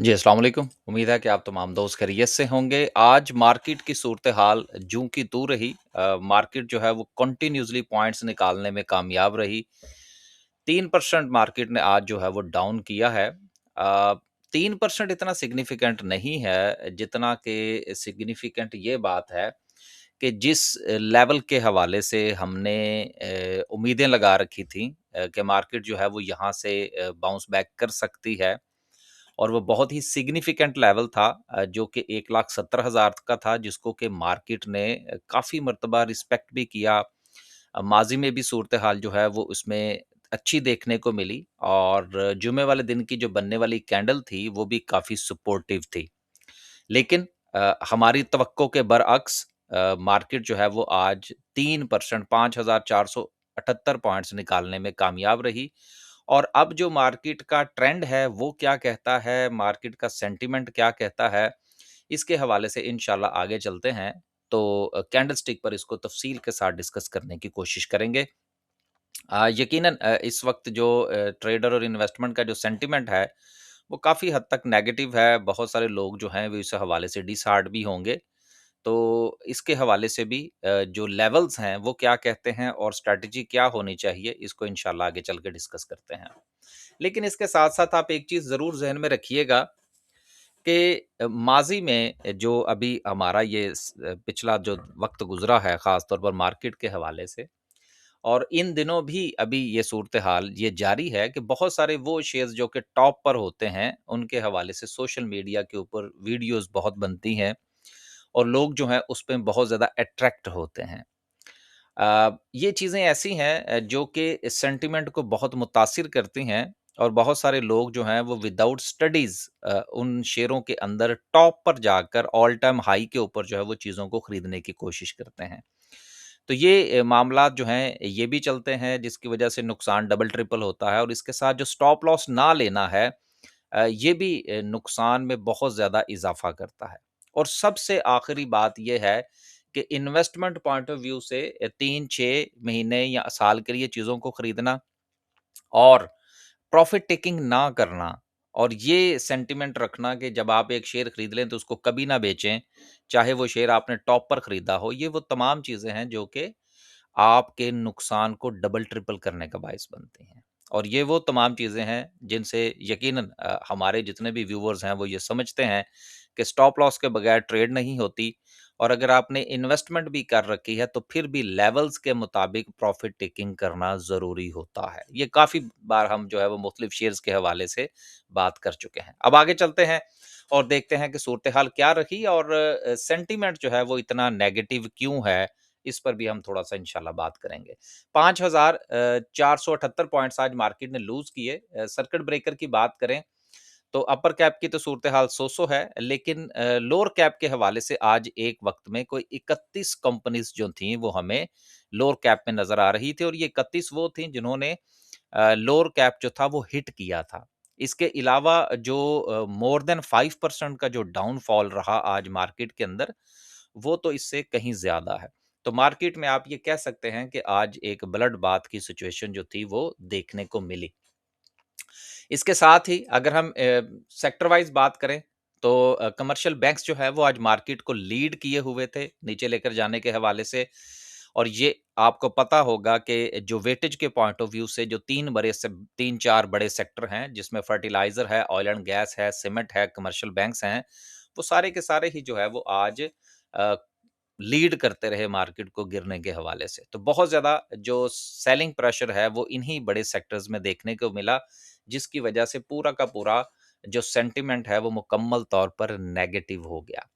जी, अस्सलाम वालेकुम। उम्मीद है कि आप तमाम दोस्त खैरियत से होंगे। आज मार्केट की सूरत-ए-हाल जूँ की तूँ रही। मार्केट जो है वो कंटिन्यूअसली पॉइंट्स निकालने में कामयाब रही। 3% मार्केट ने आज जो है वो डाउन किया है। 3% इतना सिग्निफिकेंट नहीं है, जितना कि सिग्निफिकेंट ये बात है कि जिस लेवल के हवाले से हमने उम्मीदें लगा रखी थी कि मार्केट जो है वो यहाँ से बाउंस बैक कर सकती है। और वो बहुत ही सिग्निफिकेंट लेवल था जो कि 1,70,000 का था, जिसको कि मार्केट ने काफ़ी मर्तबा रिस्पेक्ट भी किया। माज़ी में भी सूरत-ए-हाल जो है वो उसमें अच्छी देखने को मिली और जुमे वाले दिन की जो बनने वाली कैंडल थी, वो भी काफ़ी सपोर्टिव थी। लेकिन हमारी तवक्को के बरअक्स मार्केट जो है वो आज 3% 5,478 पॉइंट्स निकालने में कामयाब रही। और अब जो मार्केट का ट्रेंड है वो क्या कहता है, मार्केट का सेंटिमेंट क्या कहता है, इसके हवाले से इंशाल्लाह आगे चलते हैं। तो कैंडलस्टिक पर इसको तफ़सील के साथ डिस्कस करने की कोशिश करेंगे। यकीनन इस वक़्त जो ट्रेडर और इन्वेस्टमेंट का जो सेंटिमेंट है, वो काफ़ी हद तक नेगेटिव है। बहुत सारे लोग जो हैं वो इस हवाले से डिसहार्ट भी होंगे। तो इसके हवाले से भी जो लेवल्स हैं वो क्या कहते हैं और स्ट्रैटेजी क्या होनी चाहिए, इसको इंशाल्लाह आगे चल के डिस्कस करते हैं। लेकिन इसके साथ-साथ आप एक चीज़ ज़रूर ज़हन में रखिएगा कि माज़ी में जो अभी हमारा ये पिछला जो वक़्त गुज़रा है ख़ास तौर पर मार्केट के हवाले से, और इन दिनों भी अभी ये सूरत-ए-हाल ये जारी है कि बहुत सारे वो शेयर्स जो कि टॉप पर होते हैं, उनके हवाले से सोशल मीडिया के ऊपर वीडियोज़ बहुत बनती हैं और लोग जो हैं उस पे बहुत ज़्यादा अट्रैक्ट होते हैं। ये चीज़ें ऐसी हैं जो कि सेंटिमेंट को बहुत मुतासिर करती हैं और बहुत सारे लोग जो हैं वो विदाउट स्टडीज़ उन शेयरों के अंदर टॉप पर जाकर ऑल टाइम हाई के ऊपर जो है वो चीज़ों को खरीदने की कोशिश करते हैं। तो ये मामलात जो हैं ये भी चलते हैं, जिसकी वजह से नुकसान डबल ट्रिपल होता है और इसके साथ जो स्टॉप लॉस ना लेना है, ये भी नुकसान में बहुत ज़्यादा इज़ाफ़ा करता है। और सबसे आखिरी बात ये है कि इन्वेस्टमेंट पॉइंट ऑफ व्यू से 3-6 महीने या साल के लिए चीज़ों को खरीदना और प्रॉफ़िट टेकिंग ना करना और ये सेंटिमेंट रखना कि जब आप एक शेयर खरीद लें तो उसको कभी ना बेचें, चाहे वो शेयर आपने टॉप पर खरीदा हो। ये वो तमाम चीज़ें हैं जो कि आपके नुकसान को डबल ट्रिपल करने का बायस बनती हैं। और ये वो तमाम चीज़ें हैं जिनसे यकीनन हमारे जितने भी व्यूअर्स हैं वो ये समझते हैं कि स्टॉप लॉस के बगैर ट्रेड नहीं होती और अगर आपने इन्वेस्टमेंट भी कर रखी है तो फिर भी लेवल्स के मुताबिक प्रॉफिट टेकिंग करना ज़रूरी होता है। ये काफ़ी बार हम जो है वो मुख्तलिफ शेयर्स के हवाले से बात कर चुके हैं। अब आगे चलते हैं और देखते हैं कि सूरत-ए-हाल क्या रही और सेंटिमेंट जो है वो इतना नेगेटिव क्यों है? इस पर भी हम थोड़ा-सा इंशाल्लाह बात करेंगे। 5,478 पॉइंट्स आज मार्केट ने लूज़ किए। सर्किट ब्रेकर की बात करें तो अपर कैप की तो सूरत-ए-हाल सो-सो है, लेकिन लोअर कैप के हवाले से आज एक वक़्त में कोई 31 कंपनीज़ जो थीं, वो हमें लोअर कैप में नज़र आ रही थी और ये 31 वो थीं जिन्होंने लोअर कैप जो था वो हिट किया था। इसके अलावा जो मोर देन 5% का जो डाउनफॉल रहा आज मार्केट के अंदर, वो तो इससे कहीं ज़्यादा है। तो मार्केट में आप ये कह सकते हैं कि आज एक ब्लड बाथ की सिचुएशन जो थी, वो देखने को मिली। इसके साथ ही अगर हम सेक्टर वाइज़ बात करें तो कमर्शियल बैंक्स जो है वो आज मार्केट को लीड किए हुए थे, नीचे लेकर जाने के हवाले से। और ये आपको पता होगा कि जो वेटेज के पॉइंट ऑफ व्यू से जो 3-4 बड़े सेक्टर हैं, जिसमें फर्टिलाइज़र है, ऑयल एंड गैस है, सीमेंट है, कमर्शियल बैंक्स हैं, वो सारे के सारे ही जो है वो आज लीड करते रहे मार्केट को गिरने के हवाले से। तो बहुत ज़्यादा जो सेलिंग प्रेशर है वो इन्हीं बड़े सेक्टर्स में देखने को मिला, जिसकी वजह से पूरा का पूरा जो सेंटिमेंट है वो मुकम्मल तौर पर नेगेटिव हो गया।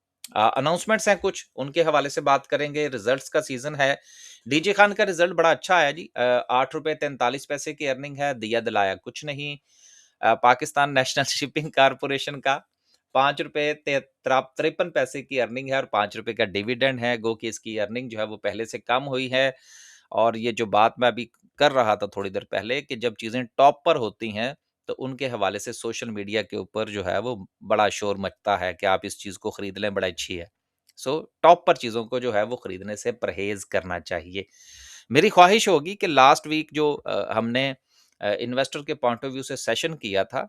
अनाउंसमेंट्स हैं कुछ, उनके हवाले से बात करेंगे, रिज़ल्ट्स का सीज़न है। डीजे खान का रिज़ल्ट बड़ा अच्छा आया जी। ₹8.43 की अर्निंग है, दिया दिलाया कुछ नहीं। पाकिस्तान नेशनल शिपिंग कॉर्पोरेशन का ₹5 ते त्रा 53 पैसे की अर्निंग है और ₹5 का डिविडेंड है, गो कि इसकी अर्निंग जो है वो पहले से कम हुई है। और ये जो बात मैं अभी कर रहा था थोड़ी देर पहले कि जब चीज़ें टॉप पर होती हैं, तो उनके हवाले से सोशल मीडिया के ऊपर जो है वो बड़ा शोर मचता है कि आप इस चीज़ को खरीद लें, बड़ा अच्छी है। सो टॉप पर चीज़ों को जो है वो खरीदने से परहेज़ करना चाहिए। मेरी ख्वाहिश होगी कि लास्ट वीक जो हमने इन्वेस्टर के पॉइंट ऑफ व्यू से सेशन किया था,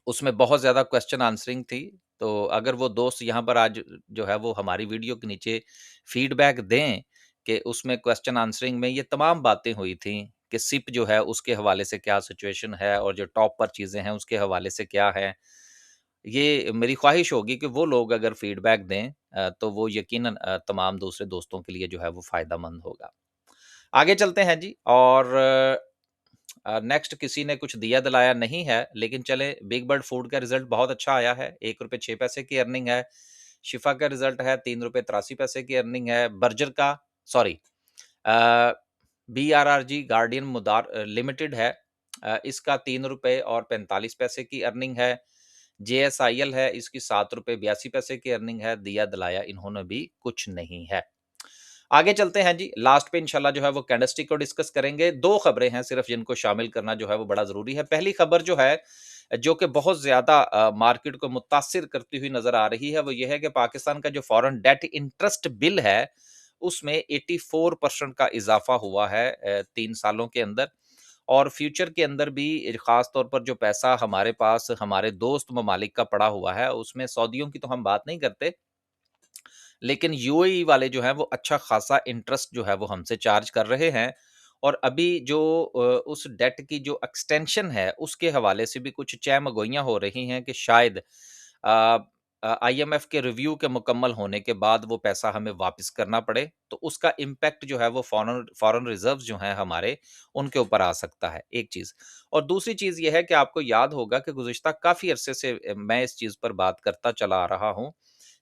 उसमें बहुत ज़्यादा क्वेश्चन आंसरिंग थी। तो अगर वो दोस्त यहाँ पर आज जो है वो हमारी वीडियो के नीचे फीडबैक दें कि उसमें क्वेश्चन आंसरिंग में ये तमाम बातें हुई थी कि सिप जो है उसके हवाले से क्या सिचुएशन है और जो टॉप पर चीज़ें हैं उसके हवाले से क्या है। ये मेरी ख़्वाहिश होगी कि वो लोग अगर फीडबैक दें तो वो यकीनन तमाम दूसरे दोस्तों के लिए जो है वो फ़ायदेमंद होगा। आगे चलते हैं जी और नेक्स्ट किसी ने कुछ दिया दिलाया नहीं है, लेकिन चलें बिग बर्ड फूड का रिज़ल्ट बहुत अच्छा आया है, ₹1.06 की अर्निंग है। शिफा का रिज़ल्ट है ₹3.83 की अर्निंग है। बर्जर का सॉरी अ, बीआरआरजी गार्डियन मुदार लिमिटेड है। इसका ₹3 और 45 की अर्निंग है। जेएसआईएल है, इसकी ₹7.82 की अर्निंग है। दिया दिलाया इन्होंने भी कुछ नहीं है। आगे चलते हैं जी, लास्ट पे इंशाल्लाह जो है वो कैंडलस्टिक को डिस्कस करेंगे। 2 खबरें हैं सिर्फ जिनको शामिल करना जो है वो बड़ा ज़रूरी है। पहली खबर जो है, जो कि बहुत ज़्यादा मार्केट को मुतासिर करती हुई नज़र आ रही है, वो ये है कि पाकिस्तान का जो फॉरेन डेट इंटरेस्ट बिल है, उसमें 84% का इज़ाफ़ा हुआ है 3 सालों के अंदर और फ्यूचर के अंदर भी ख़ास तौर पर जो पैसा हमारे पास हमारे दोस्त ममालिक का पड़ा हुआ है, उसमें सऊदियों की तो हम बात नहीं करते, लेकिन यूएई वाले जो हैं वो अच्छा खासा इंटरेस्ट जो है वो हमसे चार्ज कर रहे हैं और अभी जो उस डेट की जो एक्सटेंशन है उसके हवाले से भी कुछ चहमगोइयाँ हो रही हैं कि शायद आईएमएफ के रिव्यू के मुकम्मल होने के बाद वो पैसा हमें वापस करना पड़े तो उसका इम्पैक्ट जो है वो फॉरेन फॉरेन रिजर्व्स जो हैं हमारे उनके ऊपर आ सकता है एक चीज़। और दूसरी चीज़ ये है कि आपको याद होगा कि गुज़िश्ता काफ़ी अरसे से मैं इस चीज़ पर बात करता चला आ रहा हूँ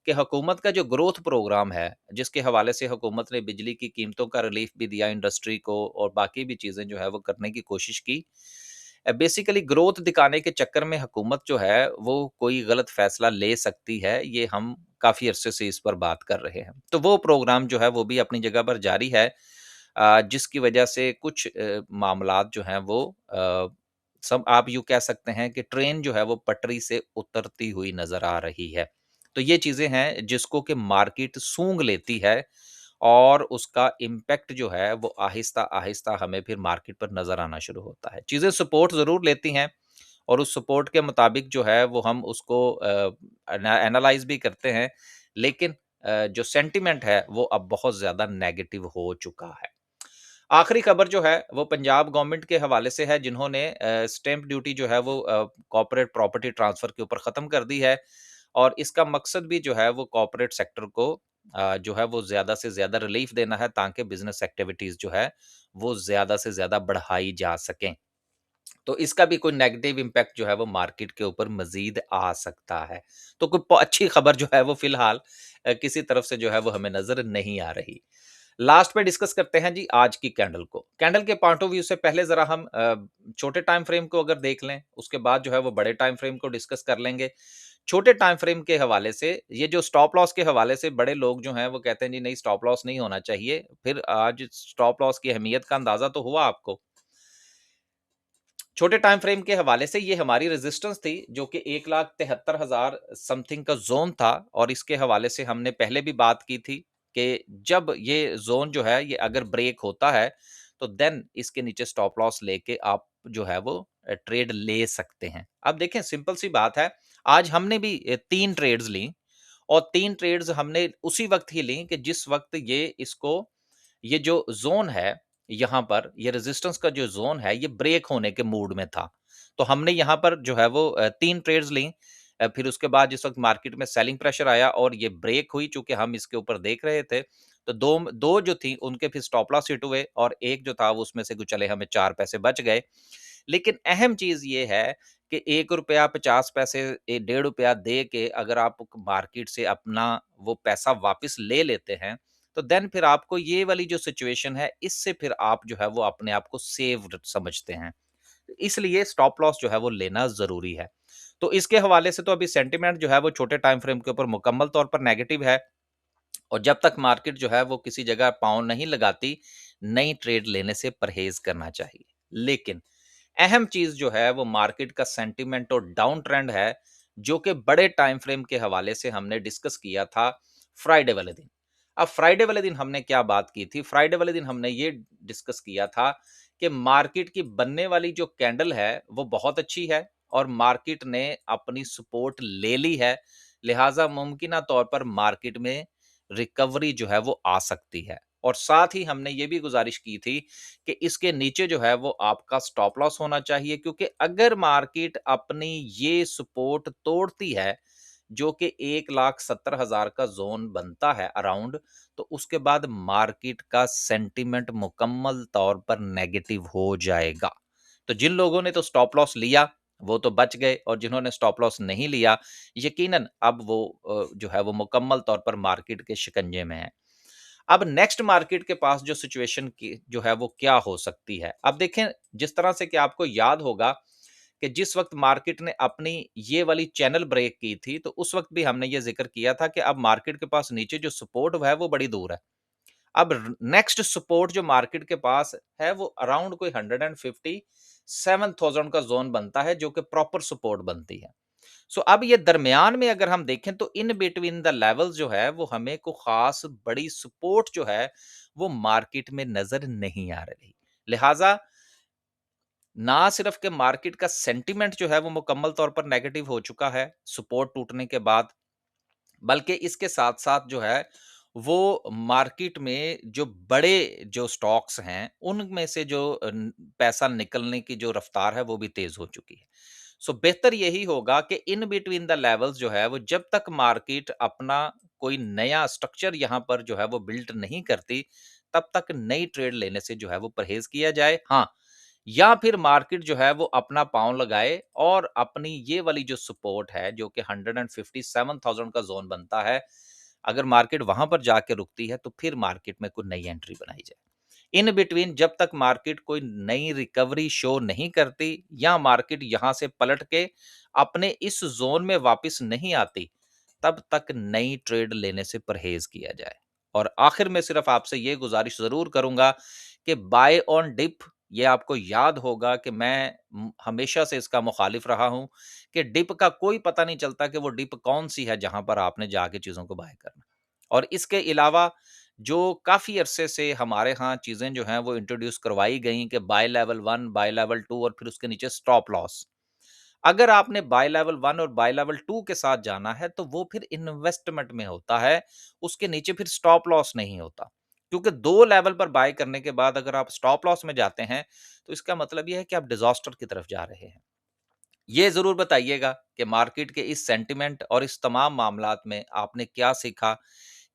कि हुकूमत का जो ग्रोथ प्रोग्राम है, जिसके हवाले से हुकूमत ने बिजली की कीमतों का रिलीफ भी दिया इंडस्ट्री को और बाकी भी चीज़ें जो है वो करने की कोशिश की। बेसिकली ग्रोथ दिखाने के चक्कर में हुकूमत जो है वो कोई गलत फैसला ले सकती है, ये हम काफ़ी अरसे से इस पर बात कर रहे हैं। तो वो प्रोग्राम जो है वो भी अपनी जगह पर जारी है जिसकी वजह से कुछ मामलात जो हैं वो सब आप यूँ कह सकते हैं कि ट्रेन जो है वो पटरी से उतरती हुई नज़र आ रही है। तो ये चीज़ें हैं जिसको कि मार्केट सूँघ लेती है और उसका इम्पैक्ट जो है वो आहिस्ता-आहिस्ता हमें फिर मार्केट पर नज़र आना शुरू होता है। चीज़ें सपोर्ट ज़रूर लेती हैं और उस सपोर्ट के मुताबिक जो है वो हम उसको एनालाइज़ भी करते हैं, लेकिन जो सेंटिमेंट है वो अब बहुत ज़्यादा नेगेटिव हो चुका है। आखिरी खबर जो है वो पंजाब गवर्नमेंट के हवाले से है जिन्होंने स्टैम्प ड्यूटी जो है वो कॉर्पोरेट प्रॉपर्टी ट्रांसफर के ऊपर ख़त्म कर दी है और इसका मकसद भी जो है वो कॉर्पोरेट सेक्टर को जो है वो ज़्यादा से ज़्यादा रिलीफ देना है ताकि बिज़नेस एक्टिविटीज़ जो है वो ज़्यादा से ज़्यादा बढ़ाई जा सकें। तो इसका भी कोई नेगेटिव इम्पैक्ट जो है वो मार्केट के ऊपर मज़ीद आ सकता है। तो कोई अच्छी खबर जो है वो फ़िलहाल किसी तरफ से जो है वो हमें नज़र नहीं आ रही। लास्ट पे डिस्कस करते हैं जी आज की कैंडल को। कैंडल के पॉइंट ऑफ व्यू से पहले ज़रा हम छोटे टाइम फ्रेम को अगर देख लें, उसके बाद जो है वो बड़े टाइम फ्रेम को डिस्कस कर लेंगे। छोटे टाइम फ्रेम के हवाले से ये जो स्टॉप लॉस के हवाले से बड़े लोग जो हैं वो कहते हैं जी नहीं स्टॉप लॉस नहीं होना चाहिए। फिर आज स्टॉप लॉस की अहमियत का अंदाज़ा तो हुआ आपको। छोटे टाइम फ्रेम के हवाले से ये हमारी रेजिस्टेंस थी जो कि 1,73,000 समथिंग का ज़ोन था और इसके हवाले से हमने पहले भी बात की थी कि जब ये ज़ोन जो है ये अगर ब्रेक होता है तो देन इसके नीचे स्टॉप लॉस लेके आप जो है वो ट्रेड ले सकते हैं। अब देखें सिंपल सी बात है, आज हमने भी 3 ट्रेड्स ली और 3 ट्रेड्स हमने उसी वक़्त ही ली कि जिस वक़्त ये जो ज़ोन है, यहाँ पर ये रेजिस्टेंस का जो ज़ोन है, ये ब्रेक होने के मूड में था। तो हमने यहाँ पर जो है वो 3 ट्रेड्स लीं फिर उसके बाद जिस वक़्त मार्केट में सेलिंग प्रेशर आया और ये ब्रेक हुई चूँकि हम इसके ऊपर देख रहे थे, तो 2 जो थी उनके फिर स्टॉप लॉस हिट हुए और 1 जो था वो उसमें से कुछ चले हमें 4 पैसे बच गए। लेकिन अहम चीज़ ये है कि ₹1.50 ₹1.5 दे के अगर आप मार्केट से अपना वो पैसा वापस ले लेते हैं, तो देन फिर आपको ये वाली जो सिचुएशन है, इससे फिर आप जो है वो अपने आप को सेव्ड समझते हैं। इसलिए स्टॉप लॉस जो है वो लेना ज़रूरी है। तो इसके हवाले से तो अभी सेंटिमेंट जो है वो छोटे टाइम फ्रेम के ऊपर मुकम्मल तौर पर नेगेटिव है और जब तक मार्केट जो है वो किसी जगह पाँव नहीं लगाती, नई ट्रेड लेने से परहेज़ करना चाहिए। लेकिन अहम चीज़ जो है वो मार्केट का सेंटिमेंट और डाउन ट्रेंड है, जो कि बड़े टाइम फ्रेम के हवाले से हमने डिस्कस किया था फ्राइडे वाले दिन। अब फ्राइडे वाले दिन हमने क्या बात की थी? फ्राइडे वाले दिन हमने ये डिस्कस किया था कि मार्केट की बनने वाली जो कैंडल है, वो बहुत अच्छी है और मार्केट ने अपनी सपोर्ट ले ली है, लिहाजा मुमकिना तौर पर मार्केट में रिकवरी जो है वो आ सकती है। और साथ ही हमने ये भी गुजारिश की थी कि इसके नीचे जो है वो आपका स्टॉप लॉस होना चाहिए, क्योंकि अगर मार्केट अपनी ये सपोर्ट तोड़ती है जो कि 1,70,000 का ज़ोन बनता है अराउंड, तो उसके बाद मार्केट का सेंटीमेंट मुकम्मल तौर पर नेगेटिव हो जाएगा। तो जिन लोगों ने तो स्टॉप लॉस लिया, वो तो बच गए, और जिन्होंने स्टॉप लॉस नहीं लिया, यकीनन अब वो जो है वो मुकम्मल तौर पर मार्केट के शिकंजे में है। अब नेक्स्ट मार्केट के पास जो सिचुएशन की जो है वो क्या हो सकती है? अब देखें, जिस तरह से कि आपको याद होगा कि जिस वक़्त मार्केट ने अपनी ये वाली चैनल ब्रेक की थी, तो उस वक़्त भी हमने ये ज़िक्र किया था कि अब मार्केट के पास नीचे जो सपोर्ट है वो बड़ी दूर है। अब नेक्स्ट सपोर्ट जो मार्केट के पास है वो अराउंड कोई 157,000 का जोन बनता है, जो कि प्रॉपर सपोर्ट बनती है। सो अब ये दरमियान में अगर हम देखें तो इन बिटवीन द लेवल्स जो है वो हमें को खास बड़ी सपोर्ट जो है वो मार्केट में नजर नहीं आ रही। लिहाजा ना सिर्फ के मार्केट का सेंटीमेंट जो है वो मुकम्मल तौर पर नेगेटिव हो चुका है सपोर्ट टूटने के बाद, बल्कि इसके साथ-साथ जो है, वो मार्केट में जो बड़े जो स्टॉक्स हैं, उनमें से जो पैसा निकलने की जो रफ्तार है, वो भी तेज़ हो चुकी है। सो बेहतर यही होगा कि इन बिटवीन द लेवल्स जो है, वो जब तक मार्केट अपना कोई नया स्ट्रक्चर यहाँ पर जो है वो बिल्ड नहीं करती, तब तक नई ट्रेड लेने से जो है वो परहेज़ किया जाए। हाँ, या फिर मार्केट जो है वो अपना पाँव लगाए और अपनी ये वाली जो सपोर्ट है जो कि 157,000 का ज़ोन बनता है, अगर मार्केट वहाँ पर जाके रुकती है तो फिर मार्केट में कोई नई एंट्री बनाई जाए। इन बिटवीन जब तक मार्केट कोई नई रिकवरी शो नहीं करती या मार्केट यहाँ से पलट के अपने इस ज़ोन में वापस नहीं आती, तब तक नई ट्रेड लेने से परहेज़ किया जाए। और आखिर में सिर्फ आपसे ये गुज़ारिश ज़रूर करूँगा कि बाय ऑन डिप, ये आपको याद होगा कि मैं हमेशा से इसका मुखालिफ रहा हूँ कि डिप का कोई पता नहीं चलता कि वो डिप कौन-सी है जहाँ पर आपने जाके चीज़ों को बाय करना। और इसके अलावा जो काफ़ी अरसे से हमारे यहाँ चीज़ें जो हैं वो इंट्रोड्यूस करवाई गई कि बाय लेवल 1, बाय लेवल 2 और फिर उसके नीचे स्टॉप लॉस। अगर आपने बाय लेवल 1 और बाय लेवल 2 के साथ जाना है, तो वो फिर इन्वेस्टमेंट में होता है, उसके नीचे फिर स्टॉप लॉस नहीं होता। क्योंकि 2 लेवल पर बाय करने के बाद अगर आप स्टॉप लॉस में जाते हैं, तो इसका मतलब ये है कि आप डिज़ास्टर की तरफ जा रहे हैं। ये ज़रूर बताइएगा कि मार्केट के इस सेंटिमेंट और इस तमाम मामलात में आपने क्या सीखा,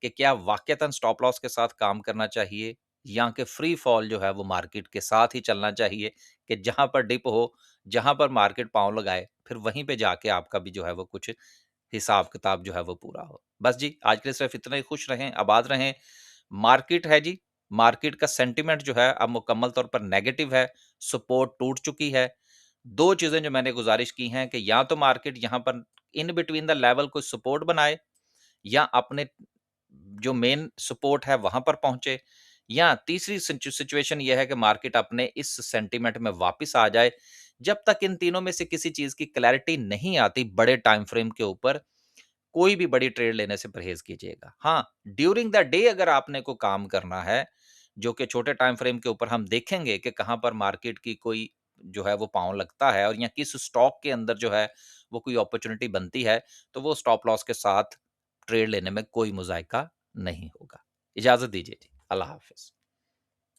कि क्या वाक़यतन स्टॉप लॉस के साथ काम करना चाहिए या कि फ्री फॉल जो है वो मार्केट के साथ ही चलना चाहिए, कि जहाँ पर डिप हो, जहाँ पर मार्केट पाँव लगाए, फिर वहीं पे जाके आपका भी जो है वो कुछ हिसाब-किताब जो है वो पूरा हो। बस जी, आज के लिए सिर्फ़ इतना ही। खुश रहें, आबाद रहें। मार्केट है जी, मार्केट का सेंटिमेंट जो है अब मुकम्मल तौर पर नेगेटिव है, सपोर्ट टूट चुकी है। 2 चीज़ें जो मैंने गुज़ारिश की हैं कि या तो मार्केट यहाँ पर इन बिटवीन द लेवल कोई सपोर्ट बनाए या अपने जो मेन सपोर्ट है वहाँ पर पहुँचे, या तीसरी सिचुएशन ये है कि मार्केट अपने इस सेंटीमेंट में वापस आ जाए। जब तक इन तीनों में से किसी चीज़ की क्लैरिटी नहीं आती बड़े टाइम फ्रेम के ऊपर, कोई भी बड़ी ट्रेड लेने से परहेज़ कीजिएगा। हाँ, ड्यूरिंग द डे अगर आपने को काम करना है, जो कि छोटे टाइम फ्रेम के ऊपर हम देखेंगे कि कहाँ पर मार्केट की कोई जो है वो पाँव लगता है और या किस स्टॉक के अंदर जो है वो कोई अपॉर्च्युनिटी बनती है, तो वो स्टॉप लॉस के साथ ट्रेड लेने में कोई मुज़ायका नहीं होगा। इजाज़त दीजिए जी। अल्लाह हाफ़िज़।